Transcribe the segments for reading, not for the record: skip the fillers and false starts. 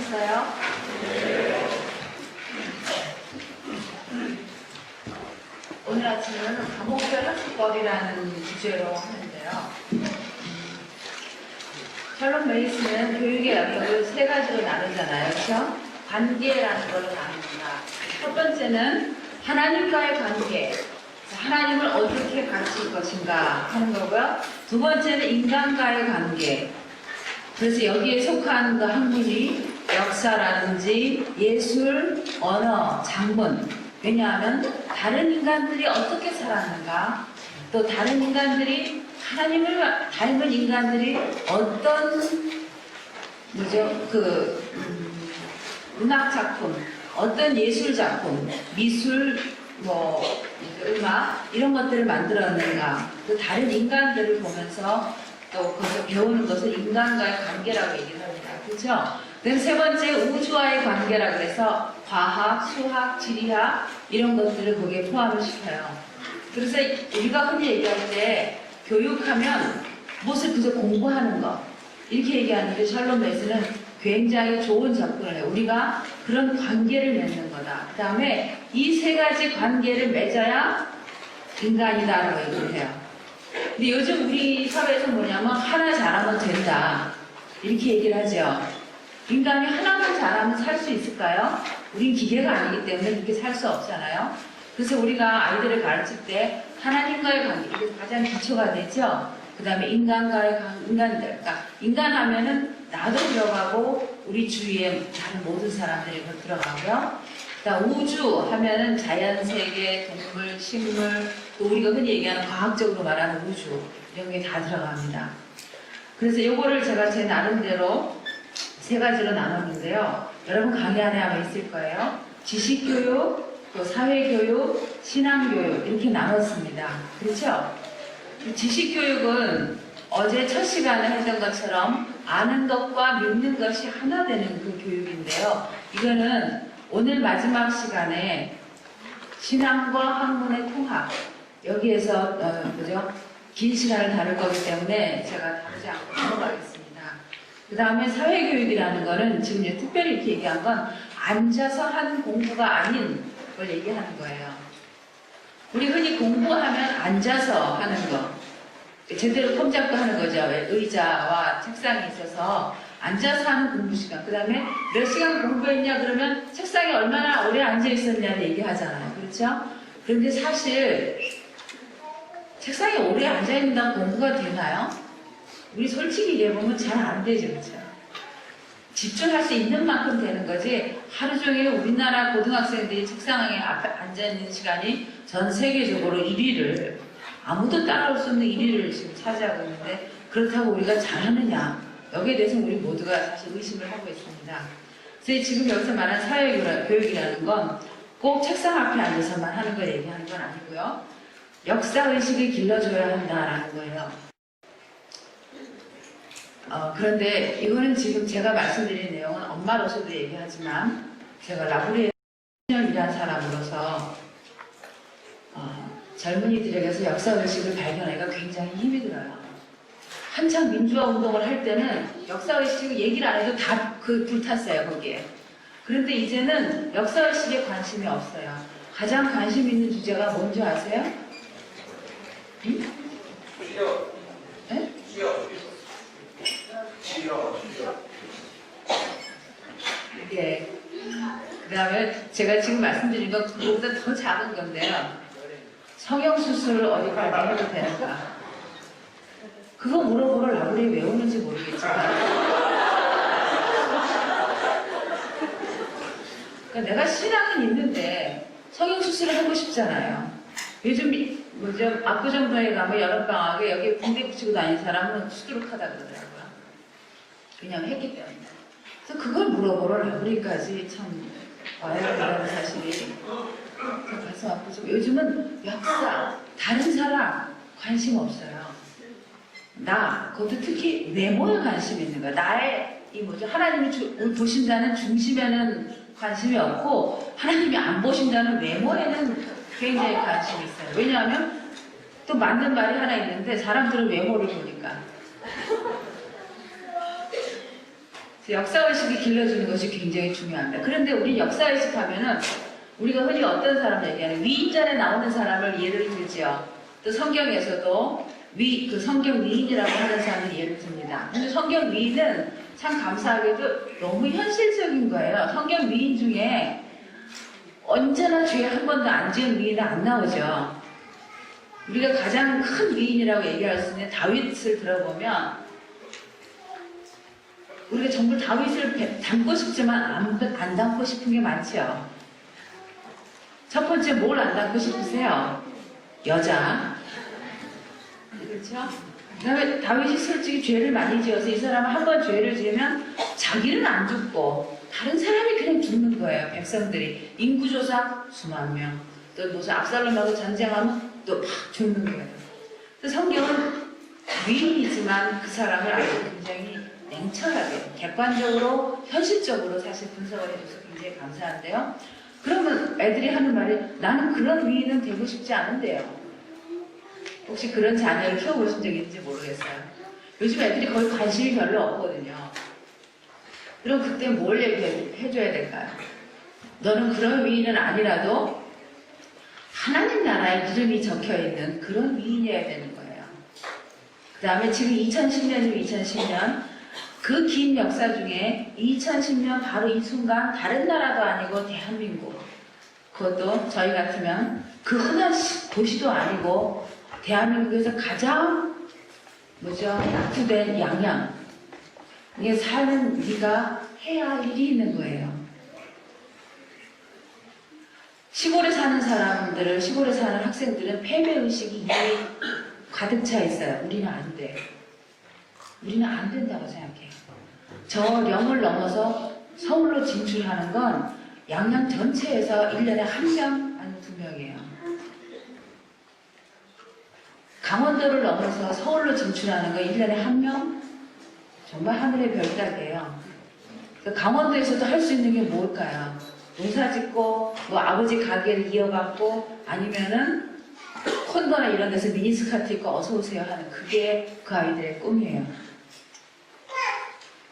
하셨어요? 오늘 아침에는 감옥별 학습법이라는 주제로 하는데요. 샬롬 메이스는 교육의 영역을 세 가지로 나누잖아요. 그렇죠? 관계라는 걸로 나눕니다. 첫 번째는 하나님과의 관계. 하나님을 어떻게 가르칠 것인가 하는 거고요. 두 번째는 인간과의 관계. 그래서 여기에 속한 그 학문이 역사라든지 예술, 언어, 작문. 왜냐하면 다른 인간들이 어떻게 살았는가, 또 다른 인간들이 하나님을 닮은 인간들이 어떤 음악 작품, 어떤 예술 작품, 미술, 음악 이런 것들을 만들었는가, 또 다른 인간들을 보면서 또 거기서 배우는 것을 인간과의 관계라고 얘기를 합니다. 그렇죠? 그래서 세 번째 우주와의 관계라 그래서 과학, 수학, 지리학 이런 것들을 거기에 포함을 시켜요. 그래서 우리가 흔히 얘기할 때 교육하면 무엇을 그저 공부하는 것 이렇게 얘기하는데 샬롬 메스는 굉장히 좋은 접근을 해요. 우리가 그런 관계를 맺는 거다. 그 다음에 이 세 가지 관계를 맺어야 인간이다라고 얘기를 해요. 근데 요즘 우리 사회에서 뭐냐면 하나 잘하면 된다 이렇게 얘기를 하죠. 인간이 하나만 잘하면 살 수 있을까요? 우린 기계가 아니기 때문에 그렇게 살 수 없잖아요. 그래서 우리가 아이들을 가르칠 때 하나님과의 관계, 이게 가장 기초가 되죠. 그 다음에 인간과의 인간들, 그러니까 인간 하면은 나도 들어가고 우리 주위에 다른 모든 사람들이 들어가고요. 그다음 우주 하면은 자연 세계, 동물, 식물, 또 우리가 흔히 얘기하는 과학적으로 말하는 우주 이런 게 다 들어갑니다. 그래서 요거를 제가 제 나름대로 세 가지로 나눴는데요. 여러분 강의 안에 아마 있을 거예요. 지식교육, 또 사회교육, 신앙교육 이렇게 나눴습니다. 그렇죠? 지식교육은 어제 첫 시간에 했던 것처럼 아는 것과 믿는 것이 하나 되는 그 교육인데요. 이거는 오늘 마지막 시간에 신앙과 학문의 통합 여기에서 긴 시간을 다룰 거기 때문에 제가 다루지 않고 넘어가겠습니다. 그 다음에 사회교육이라는 거는 지금 특별히 이렇게 얘기한 건 앉아서 한 공부가 아닌 걸 얘기하는 거예요. 우리 흔히 공부하면 앉아서 하는 거 제대로 폼잡고 하는 거죠. 의자와 책상이 있어서 앉아서 하는 공부 시간. 그 다음에 몇 시간 공부했냐 그러면 책상에 얼마나 오래 앉아 있었냐를 얘기하잖아요. 그렇죠? 그런데 사실 책상에 오래 앉아 있는다고 공부가 되나요? 우리 솔직히 얘기해보면 잘 안 되죠. 그렇죠? 집중할 수 있는 만큼 되는 거지 하루 종일 우리나라 고등학생들이 책상에 앞에 앉아있는 시간이 전 세계적으로 1위를 아무도 따라올 수 없는 1위를 지금 차지하고 있는데 그렇다고 우리가 잘하느냐 여기에 대해서 우리 모두가 사실 의심을 하고 있습니다. 그래서 지금 여기서 말한 사회교육이라는 건 꼭 책상 앞에 앉아서만 하는 걸 얘기하는 건 아니고요. 역사의식을 길러줘야 한다라는 거예요. 그런데 이거는 지금 제가 말씀드린 내용은 엄마로서도 얘기하지만 제가 라브리에 10년 일한 사람으로서 젊은이들에게서 역사의식을 발견하기가 굉장히 힘이 들어요. 한창 민주화 운동을 할 때는 역사의식 얘기를 안 해도 다 불탔어요, 거기에. 그런데 이제는 역사의식에 관심이 없어요. 가장 관심 있는 주제가 뭔지 아세요? 응? 네? 네. 그 다음에 제가 지금 말씀드린 건 그거보다 더 작은 건데요. 성형수술을 어디까지 해도 되는가? 그거 물어보러 라브리에 왜 오는지 모르겠지만 그러니까 내가 신앙은 있는데 성형수술을 하고 싶잖아요. 요즘 압구정동에 가면 여름방학에 여기 붕대 붙이고 다니는 사람은 수두룩하다 그러더라고요. 왜냐면 했기 때문에. 그래서 그걸 물어보러 라브리까지 참 와야 된다는 사실이 가슴 아프죠. 요즘은 역사, 다른 사람 관심 없어요. 그것도 특히 외모에 관심이 있는 거야. 나의 하나님이 보신다는 중심에는 관심이 없고 하나님이 안 보신다는 외모에는 굉장히 관심이 있어요. 왜냐하면 또 맞는 말이 하나 있는데 사람들은 외모를 보니까 역사의식이 길러주는 것이 굉장히 중요합니다. 그런데 우리 역사의식 하면은 우리가 흔히 어떤 사람을 얘기하는 위인전에 나오는 사람을 예를 들지요. 또 성경에서도 그 성경 위인이라고 하는 사람을 예를 듭니다. 근데 성경 위인은 참 감사하게도 너무 현실적인 거예요. 성경 위인 중에 언제나 죄 한 번도 안 지은 위인은 안 나오죠. 우리가 가장 큰 위인이라고 얘기할 수 있는 다윗을 들어보면 우리가 정말 다윗을 닮고 싶지만 안 닮고 싶은 게 많죠. 첫 번째 뭘 안 닮고 싶으세요? 여자. 그렇죠? 그 다음에 다윗이 솔직히 죄를 많이 지어서 이 사람은 한 번 죄를 지으면 자기는 안 죽고 다른 사람이 그냥 죽는 거예요. 백성들이. 인구조사 수만 명. 또 무슨 압살롬하고 전쟁하면 또 막 죽는 거예요. 성경은 위인이지만 그 사람을 아주 굉장히 냉철하게, 객관적으로, 현실적으로 사실 분석을 해줘서 굉장히 감사한데요. 그러면 애들이 하는 말이 나는 그런 위인은 되고 싶지 않은데요. 혹시 그런 자녀를 키워보신 적 있는지 모르겠어요. 요즘 애들이 거의 관심이 별로 없거든요. 그럼 그때 뭘 얘기해줘야 될까요? 너는 그런 위인은 아니라도 하나님 나라의 이름이 적혀있는 그런 위인이어야 되는 거예요. 그 다음에 지금 2010년이면 2010년 그 긴 역사 중에 2010년 바로 이 순간 다른 나라도 아니고 대한민국, 그것도 저희 같으면 그 흔한 도시도 아니고 대한민국에서 가장 낙후된 양양, 이게 사는 네가 해야 할 일이 있는 거예요. 시골에 사는 사람들을, 시골에 사는 학생들은 패배의식이 이미 가득 차 있어요. 우리는 안 돼. 우리는 안 된다고 생각해요. 저 령을 넘어서 서울로 진출하는 건 양양 전체에서 1년에 1명, 아니 2명이에요. 강원도를 넘어서 서울로 진출하는 건 1년에 1명? 정말 하늘의 별따기예요. 강원도에서도 할 수 있는 게 뭘까요? 농사 짓고, 아버지 가게를 이어갖고, 아니면은 콘도나 이런 데서 미니스커트 입고 어서오세요 하는 그게 그 아이들의 꿈이에요.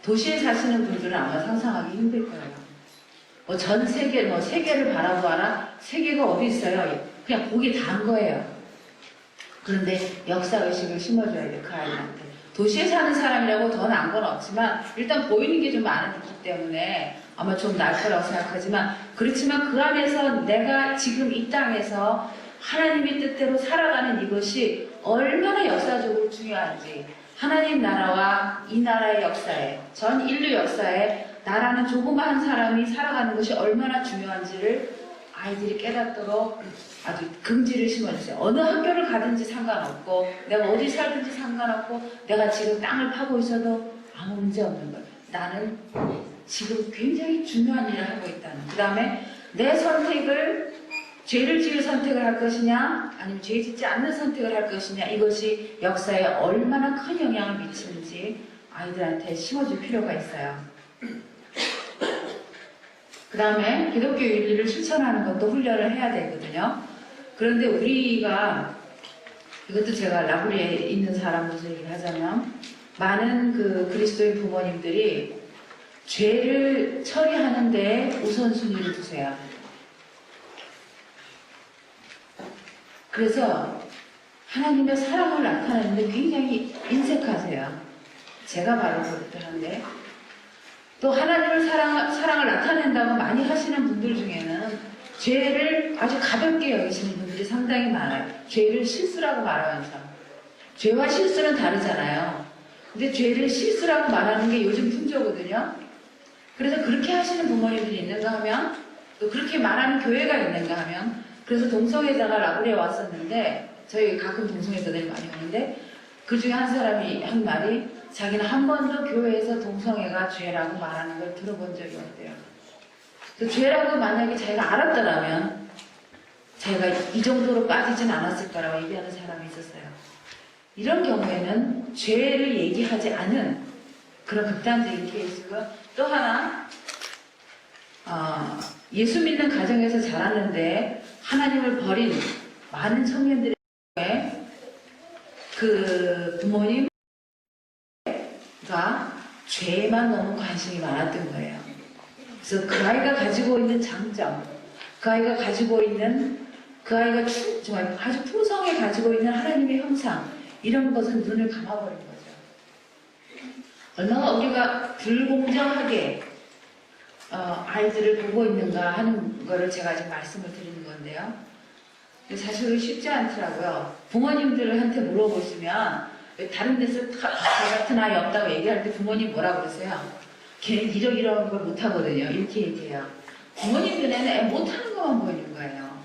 도시에 사시는 분들은 아마 상상하기 힘들 거예요. 전 세계, 세계를 바라보아라. 세계가 어디 있어요? 그냥 보기 다한 거예요. 그런데 역사의식을 심어줘야 돼요, 그 아이한테. 도시에 사는 사람이라고 더 나은 건 없지만, 일단 보이는 게 좀 많기 때문에 아마 좀 나을 거라고 생각하지만, 그렇지만 그 안에서 내가 지금 이 땅에서 하나님의 뜻대로 살아가는 이것이 얼마나 역사적으로 중요한지, 하나님 나라와 이 나라의 역사에, 전 인류 역사에 나라는 조그마한 사람이 살아가는 것이 얼마나 중요한지를 아이들이 깨닫도록 아주 긍지를 심어주세요. 어느 학교를 가든지 상관없고, 내가 어디 살든지 상관없고, 내가 지금 땅을 파고 있어도 아무 문제 없는 거예요. 나는 지금 굉장히 중요한 일을 하고 있다는. 그 다음에 내 선택을, 죄를 지을 선택을 할 것이냐, 아니면 죄 짓지 않는 선택을 할 것이냐, 이것이 역사에 얼마나 큰 영향을 미치는지 아이들한테 심어줄 필요가 있어요. 그 다음에 기독교 윤리를 실천하는 것도 훈련을 해야 되거든요. 그런데 우리가, 이것도 제가 라구리에 있는 사람으로서 얘기를 하자면, 많은 그 그리스도인 부모님들이 죄를 처리하는데 우선순위를 두세요. 그래서 하나님의 사랑을 나타내는데 굉장히 인색하세요. 제가 바로 그렇다는데, 또 하나님의 사랑을 나타낸다고 많이 하시는 분들 중에는 죄를 아주 가볍게 여기시는 분들이 상당히 많아요. 죄를 실수라고 말하면서. 죄와 실수는 다르잖아요. 근데 죄를 실수라고 말하는 게 요즘 풍조거든요. 그래서 그렇게 하시는 부모님들이 있는가 하면, 또 그렇게 말하는 교회가 있는가 하면, 그래서 동성애자가 라구리에 왔었는데, 저희 가끔 동성애자들이 많이 오는데, 그 중에 한 사람이 한 말이, 자기는 한 번도 교회에서 동성애가 죄라고 말하는 걸 들어본 적이 없대요. 그 죄라고 만약에 자기가 알았더라면 자기가 이 정도로 빠지진 않았을 거라고 얘기하는 사람이 있었어요. 이런 경우에는 죄를 얘기하지 않은 그런 극단적인 케이스가, 또 하나 예수 믿는 가정에서 자랐는데 하나님을 버린 많은 청년들의 그 부모님 가 죄에만 너무 관심이 많았던 거예요. 그래서 그 아이가 가지고 있는 장점, 그 아이가 가지고 있는, 그 아이가 정말 아주 풍성히 가지고 있는 하나님의 형상, 이런 것은 눈을 감아버린 거죠. 얼마나 우리가 불공정하게 아이들을 보고 있는가 하는 거를 제가 지금 말씀을 드리는 건데요. 사실 쉽지 않더라고요. 부모님들한테 물어보시면 왜 다른 데서 다 같은 아이 없다고 얘기할 때 부모님 뭐라고 그러세요? 걔는 이러이러한 걸 못하거든요. 이렇게 얘기해요. 부모님 눈에는 애 못하는 것만 보이는 거예요.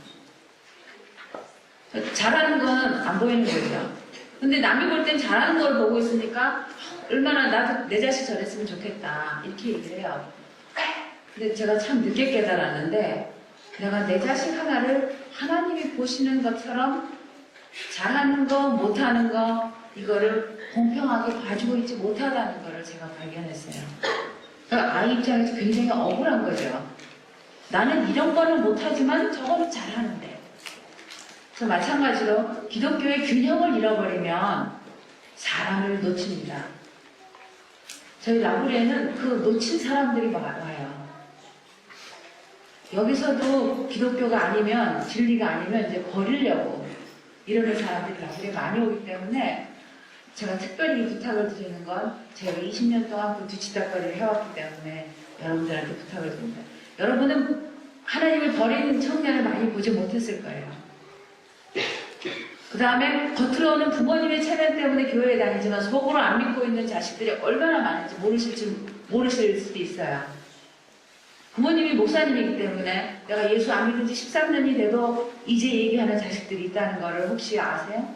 잘하는 건 안 보이는 거죠. 근데 남이 볼 땐 잘하는 걸 보고 있으니까 얼마나 나도 내 자식 저랬으면 좋겠다 이렇게 얘기를 해요. 근데 제가 참 늦게 깨달았는데 내가 내 자식 하나를 하나님이 보시는 것처럼 잘하는 거 못하는 거 이거를 공평하게 봐주고 있지 못하다는 거를 제가 발견했어요. 그러니까 아이 입장에서 굉장히 억울한 거죠. 나는 이런 거는 못하지만 저거는 잘하는데. 그래서 마찬가지로 기독교의 균형을 잃어버리면 사람을 놓칩니다. 저희 라브리에는 그 놓친 사람들이 와요. 여기서도 기독교가 아니면, 진리가 아니면 이제 버리려고 이러는 사람들이 라브리에 많이 오기 때문에 제가 특별히 부탁을 드리는 건 제가 20년 동안 그 뒤치다거리를 해왔기 때문에 여러분들한테 부탁을 드립니다. 여러분은 하나님을 버리는 청년을 많이 보지 못했을 거예요. 그 다음에 겉으로는 부모님의 체면 때문에 교회에 다니지만 속으로 안 믿고 있는 자식들이 얼마나 많은지 모르실 수도 있어요. 부모님이 목사님이기 때문에 내가 예수 안 믿은 지 13년이 돼도 이제 얘기하는 자식들이 있다는 거를 혹시 아세요?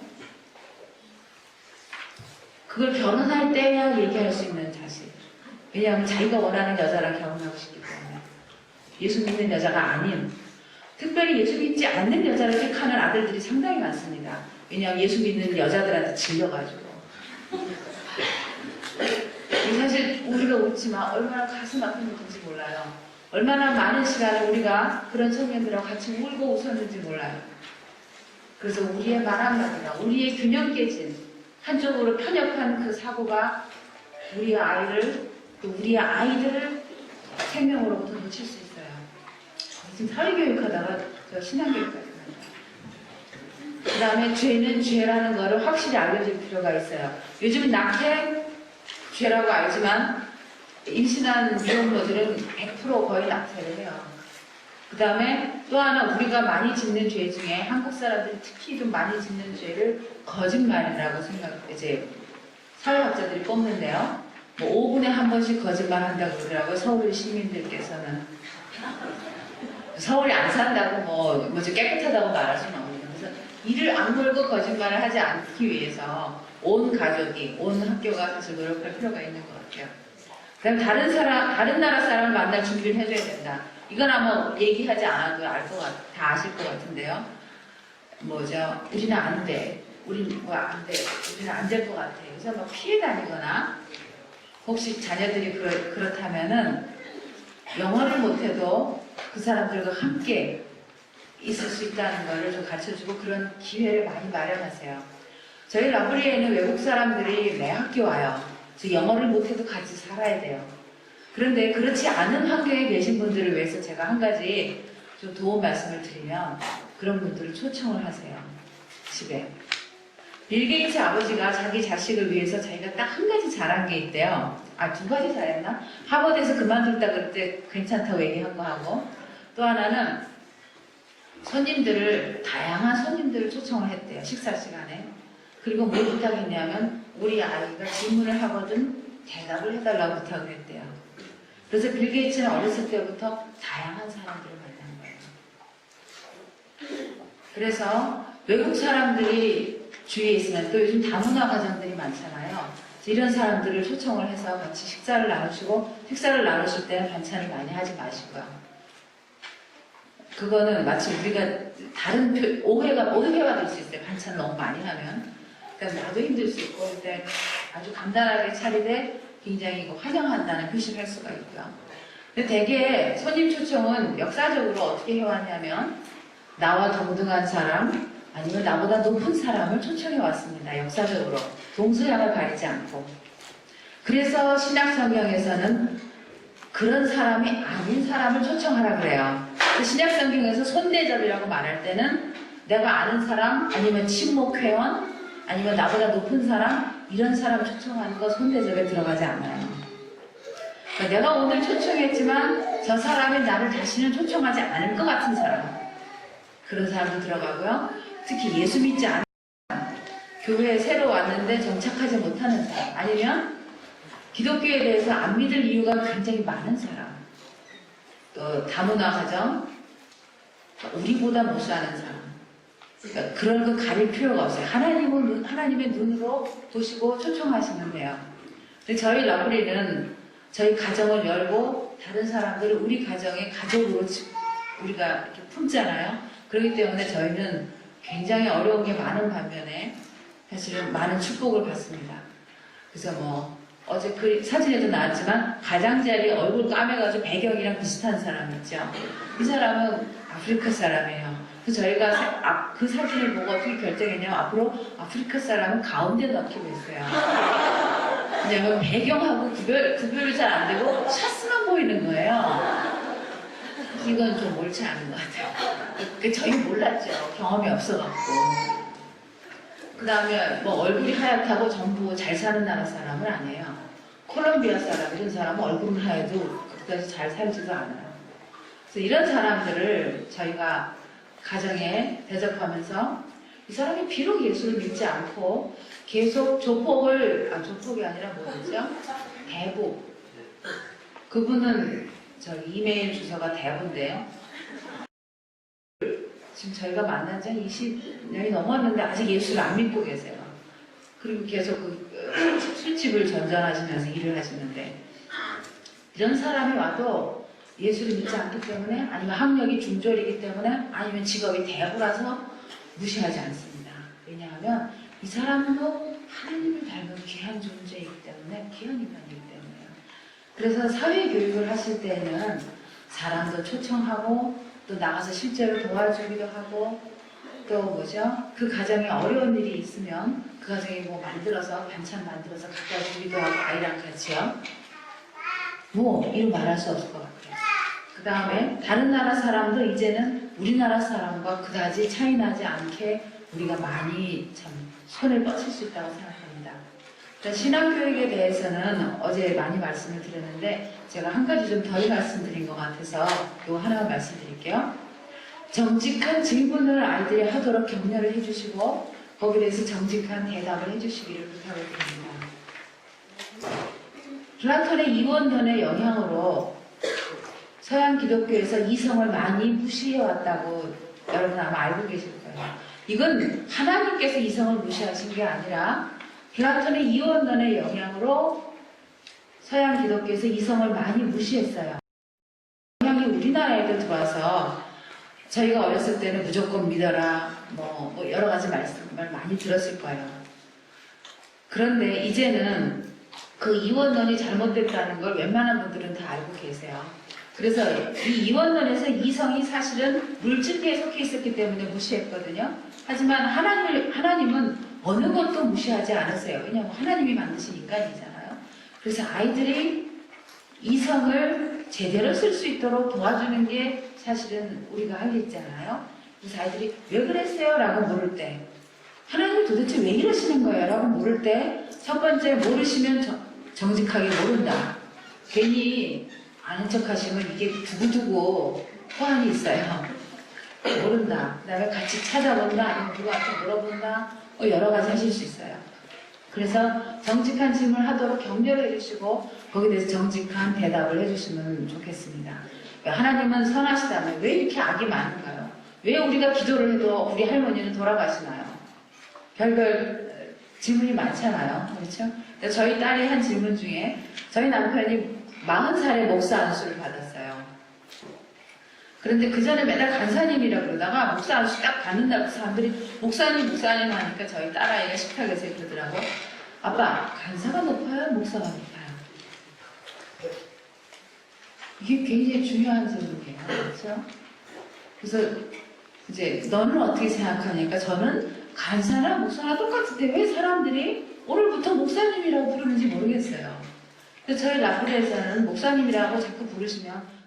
그걸 결혼할 때야 얘기할 수 있는 자식. 왜냐하면 자기가 원하는 여자랑 결혼하고 싶기 때문에. 예수 믿는 여자가 아닌, 특별히 예수 믿지 않는 여자를 택하는 아들들이 상당히 많습니다. 왜냐하면 예수 믿는 여자들한테 질려가지고. 사실 우리가 웃지만 얼마나 가슴 아픈 일인지 몰라요. 얼마나 많은 시간을 우리가 그런 청년들하고 같이 울고 웃었는지 몰라요. 그래서 우리의 말 한마디가, 우리의 균형 깨진, 한쪽으로 편협한 그 사고가 우리의 아이를, 또 우리의 아이들을 생명으로부터 놓칠 수 있어요. 지금 사회교육하다가 저 신앙교육까지 합니다. 그 다음에 죄는 죄라는 거를 확실히 알려줄 필요가 있어요. 요즘 낙태 죄라고 알지만 임신한 미혼모들은 100% 거의 낙태를 해요. 그 다음에 또 하나 우리가 많이 짓는 죄 중에 한국 사람들이 특히 좀 많이 짓는 죄를 거짓말이라고 이제 사회학자들이 꼽는데요. 뭐 5분에 한 번씩 거짓말 한다고 그러더라고요. 서울 시민들께서는. 서울에 안 산다고 깨끗하다고 말할 수는 없는. 그래서 이를 악물고 거짓말을 하지 않기 위해서 온 가족이, 온 학교가 사실 노력할 필요가 있는 것 같아요. 그다음 다른 나라 사람을 만날 준비를 해줘야 된다. 이건 아마 얘기하지 않아도 다 아실 것 같은데요. 우리는 안 돼. 우리는 안 돼. 우리는 안 될 것 같아. 그래서 막 피해 다니거나, 혹시 자녀들이 그렇다면은 영어를 못해도 그 사람들과 함께 있을 수 있다는 것을 좀 가르쳐주고 그런 기회를 많이 마련하세요. 저희 라브리에는 외국 사람들이 매 학교 와요. 그래서 영어를 못해도 같이 살아야 돼요. 그런데 그렇지 않은 환경에 계신 분들을 위해서 제가 한 가지 좀 도움 말씀을 드리면 그런 분들을 초청을 하세요. 집에. 빌 게이츠 아버지가 자기 자식을 위해서 자기가 딱 한 가지 잘한 게 있대요. 두 가지 잘했나? 하버드에서 그만둘다 그럴 때 괜찮다고 얘기한 거 하고, 또 하나는 다양한 손님들을 초청을 했대요. 식사 시간에. 그리고 뭘 부탁했냐면 우리 아이가 질문을 하거든 대답을 해달라고 부탁을 했대요. 그래서 빌 게이츠는 어렸을 때부터 다양한 사람들을 만난 거예요. 그래서 외국 사람들이 주위에 있으면 또 요즘 다문화 가정들이 많잖아요. 이런 사람들을 초청을 해서 같이 식사를 나누시고, 식사를 나누실 때는 반찬을 많이 하지 마시고요. 그거는 마치 우리가 오해가 될 수 있어요. 반찬을 너무 많이 하면. 그러니까 나도 힘들 수 있고, 그때 아주 간단하게 차리되 굉장히 환영한다는 표시를 할 수가 있고요. 근데 대개 손님 초청은 역사적으로 어떻게 해왔냐면, 나와 동등한 사람, 아니면 나보다 높은 사람을 초청해 왔습니다. 역사적으로. 동서양을 가리지 않고. 그래서 신약성경에서는 그런 사람이 아닌 사람을 초청하라 그래요. 신약성경에서 손대접이라고 말할 때는 내가 아는 사람, 아니면 친목회원, 아니면 나보다 높은 사람, 이런 사람 초청하는 거 손대접에 들어가지 않아요. 그러니까 내가 오늘 초청했지만 저 사람이 나를 다시는 초청하지 않을 것 같은 사람, 그런 사람도 들어가고요. 특히 예수 믿지 않는 사람, 교회에 새로 왔는데 정착하지 못하는 사람, 아니면 기독교에 대해서 안 믿을 이유가 굉장히 많은 사람, 또 다문화 가정, 우리보다 못 사는 사람, 그러니까 그런 거 가릴 필요가 없어요. 하나님의 눈으로 보시고 초청하시면 돼요. 근데 저희 러브리는 저희 가정을 열고 다른 사람들을 우리 가정의 가족으로 우리가 이렇게 품잖아요. 그렇기 때문에 저희는 굉장히 어려운 게 많은 반면에 사실은 많은 축복을 받습니다. 그래서 뭐 어제 그 사진에도 나왔지만 가장자리 얼굴 까매가지고 배경이랑 비슷한 사람 있죠. 이 사람은 아프리카 사람이에요. 그래서 저희가 그 사진을 보고 어떻게 결정했냐면 앞으로 아프리카 사람은 가운데 넣기로 했어요. 왜냐면 배경하고 구별이 잘 안 되고 샷스만 보이는 거예요. 이건 좀 옳지 않은 것 같아요. 저희 몰랐죠. 경험이 없어갖고. 그 다음에 뭐 얼굴이 하얗다고 전부 잘 사는 나라 사람은 아니에요. 콜롬비아 사람, 이런 사람은 얼굴은 하얘도 그다지 잘 살지도 않아요. 그래서 이런 사람들을 저희가 가정에 대접하면서 이 사람이 비록 예수를 믿지 않고 계속 조폭이 아니라 뭐였죠? 대부. 그분은 저 이메일 주소가 대부인데요. 지금 저희가 만난 지 20년이 넘었는데 아직 예수를 안 믿고 계세요. 그리고 계속 술집을 전전하시면서 일을 하시는데, 이런 사람이 와도 예수를 믿지 않기 때문에, 아니면 학력이 중졸이기 때문에, 아니면 직업이 대부라서 무시하지 않습니다. 왜냐하면 이 사람도 하나님을 닮은 귀한 존재이기 때문에, 귀한 인간이기 때문에요. 그래서 사회교육을 하실 때는 사람도 초청하고 또 나가서 실제로 도와주기도 하고, 또 그 가정에 어려운 일이 있으면 그 가정에 뭐 만들어서 반찬 만들어서 갖다 주기도 하고, 아이랑 같이요. 뭐 이루 말할 수 없을 것 같아요. 그 다음에 다른 나라 사람도 이제는 우리나라 사람과 그다지 차이 나지 않게 우리가 많이 참 손을 뻗칠 수 있다고 생각합니다. 신학교육에 대해서는 어제 많이 말씀을 드렸는데 제가 한 가지 좀 덜 말씀드린 것 같아서 이거 하나만 말씀드릴게요. 정직한 질문을 아이들이 하도록 격려를 해주시고 거기에 대해서 정직한 대답을 해주시기를 부탁을 드립니다. 플라톤의 이원론의 영향으로 서양 기독교에서 이성을 많이 무시해왔다고 여러분 아마 알고 계실 거예요. 이건 하나님께서 이성을 무시하신 게 아니라 플라톤의 이원론의 영향으로 서양 기독교에서 이성을 많이 무시했어요. 영향이 우리나라에도 들어와서 저희가 어렸을 때는 무조건 믿어라, 뭐 여러 가지 말씀을 많이 들었을 거예요. 그런데 이제는 그 이원론이 잘못됐다는 걸 웬만한 분들은 다 알고 계세요. 그래서 이 이원론에서 이성이 사실은 물질계에 속해 있었기 때문에 무시했거든요. 하지만 하나님은 어느 것도 무시하지 않으세요. 왜냐하면 하나님이 만드신 인간이잖아요. 그래서 아이들이 이성을 제대로 쓸 수 있도록 도와주는 게 사실은 우리가 할 일 있잖아요. 그래서 아이들이 왜 그랬어요? 라고 물을 때, 하나님 도대체 왜 이러시는 거예요? 라고 물을 때, 첫 번째, 모르시면 정직하게 모른다. 괜히 아는 척 하시면 이게 두고두고 호환이 있어요. 모른다. 그 다음에 같이 찾아본다. 아니면 누구한테 물어본다. 여러 가지 하실 수 있어요. 그래서 정직한 질문을 하도록 격려를 해주시고 거기에 대해서 정직한 대답을 해주시면 좋겠습니다. 하나님은 선하시다면 왜 이렇게 악이 많은가요? 왜 우리가 기도를 해도 우리 할머니는 돌아가시나요? 별별 질문이 많잖아요. 그렇죠? 저희 딸이 한 질문 중에 저희 남편이 40살에 목사 안수를 받았어요. 그런데 그 전에 맨날 간사님이라고 그러다가 목사 안수 딱 받는다고 사람들이 목사님 하니까 저희 딸아이가 식탁에서 그러더라고. 아빠, 간사가 높아요? 목사가 높아요? 이게 굉장히 중요한 질문이에요. 그렇죠? 그래서 이제 너는 어떻게 생각하니까 저는 간사나 목사나 똑같은데 왜 사람들이 오늘부터 목사님이라고 부르는지 모르겠어요. 근데 저희 라프리에서는 목사님이라고 자꾸 부르시면